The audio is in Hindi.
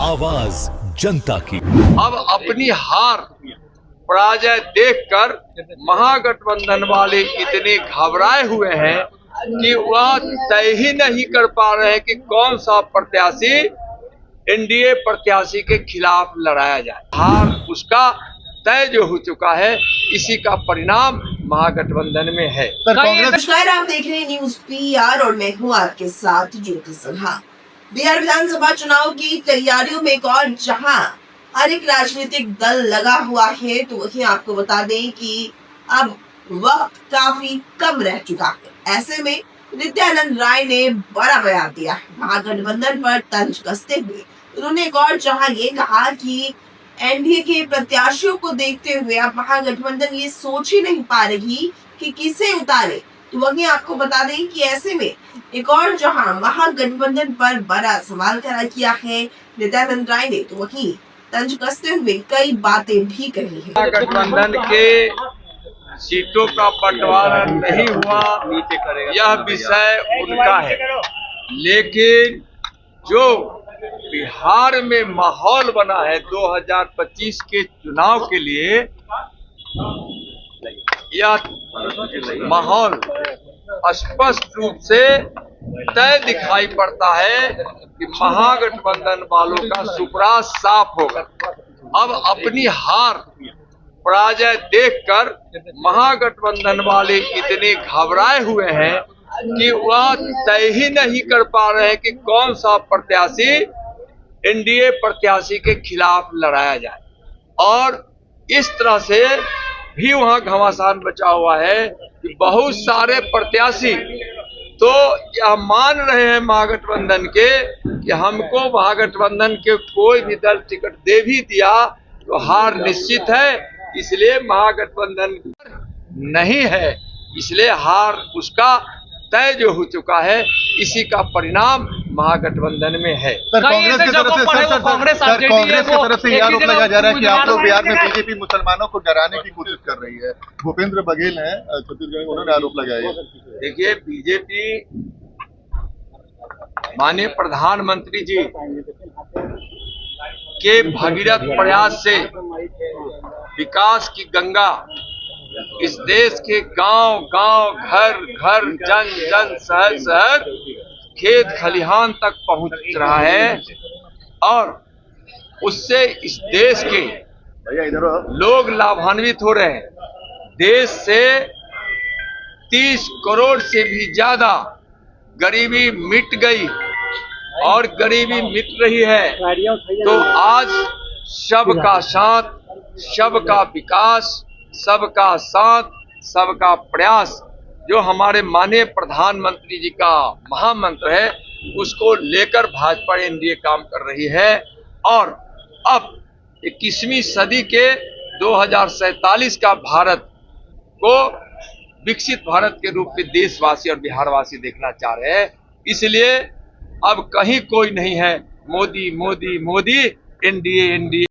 आवाज जनता की। अब अपनी हार पराजय देखकर महागठबंधन वाले इतने घबराए हुए हैं कि वह तय ही नहीं कर पा रहे हैं कि कौन सा प्रत्याशी एनडीए प्रत्याशी के खिलाफ लड़ाया जाए। हार उसका तय जो हो चुका है, इसी का परिणाम महागठबंधन में है। नमस्कार, आप देख रहे हैं न्यूज पीआर और मैं हूँ आपके साथ ज्योति सिन्हा। बिहार विधानसभा चुनाव की तैयारियों में एक और जहां हर एक राजनीतिक दल लगा हुआ है, तो वहीं आपको बता दें कि अब वक्त काफी कम रह चुका है। ऐसे में नित्यानंद राय ने बड़ा बयान दिया है। महागठबंधन पर तंज कसते हुए उन्होंने एक और जहां ये कहा कि एनडीए के प्रत्याशियों को देखते हुए अब महागठबंधन ये सोच ही नहीं पा रही कि किसे उतारे। तो वहीं आपको बता दें कि ऐसे में एक और जहां महागठबंधन पर बड़ा सवाल खड़ा किया है नित्यानंद राय ने, तो वहीं तंज कसते हुए कई बातें भी कही है। महागठबंधन के सीटों का बंटवारा नहीं हुआ, यह विषय उनका है, लेकिन जो बिहार में माहौल बना है 2025 के चुनाव के लिए, यह माहौल स्पष्ट रूप से तय दिखाई पड़ता है कि महागठबंधन वालों का सुपरा साफ होगा। अब अपनी हार पराजय देखकर महागठबंधन वाले इतने घबराए हुए हैं कि वह तय ही नहीं कर पा रहे हैं कि कौन सा प्रत्याशी एनडीए प्रत्याशी के खिलाफ लड़ाया जाए। और इस तरह से भी वहां घमासान बचा हुआ है कि बहुत सारे प्रत्याशी तो यह मान रहे हैं महागठबंधन के कि हमको महागठबंधन के कोई भी दल टिकट दे भी दिया तो हार निश्चित है, इसलिए महागठबंधन नहीं है, इसलिए हार उसका तय जो हो चुका है, इसी का परिणाम महागठबंधन में है। कांग्रेस की तरफ से यह आरोप लगाया जा रहा है कि आप लोग बिहार में बीजेपी मुसलमानों को डराने की कोशिश कर रही है। भूपेंद्र बघेल हैं छत्तीसगढ़, उन्होंने आरोप लगाया है। देखिए, बीजेपी माननीय प्रधानमंत्री जी के भगीरथ प्रयास से विकास की गंगा इस देश के गांव गांव, घर घर, जन जन, शहर शहर, खेत खलिहान तक पहुंच रहा है और उससे इस देश के लोग लाभान्वित हो रहे हैं। देश से 30 करोड़ से भी ज्यादा गरीबी मिट गई और गरीबी मिट रही है। तो आज सबका साथ, सबका विकास, सबका साथ, सबका प्रयास, जो हमारे माननीय प्रधानमंत्री जी का महामंत्र है, उसको लेकर भाजपा एनडीए काम कर रही है। और अब 21वीं सदी के 2047 का भारत को विकसित भारत के रूप में देशवासी और बिहारवासी देखना चाह रहे हैं। इसलिए अब कहीं कोई नहीं है मोदी मोदी मोदी, एनडीए एनडीए।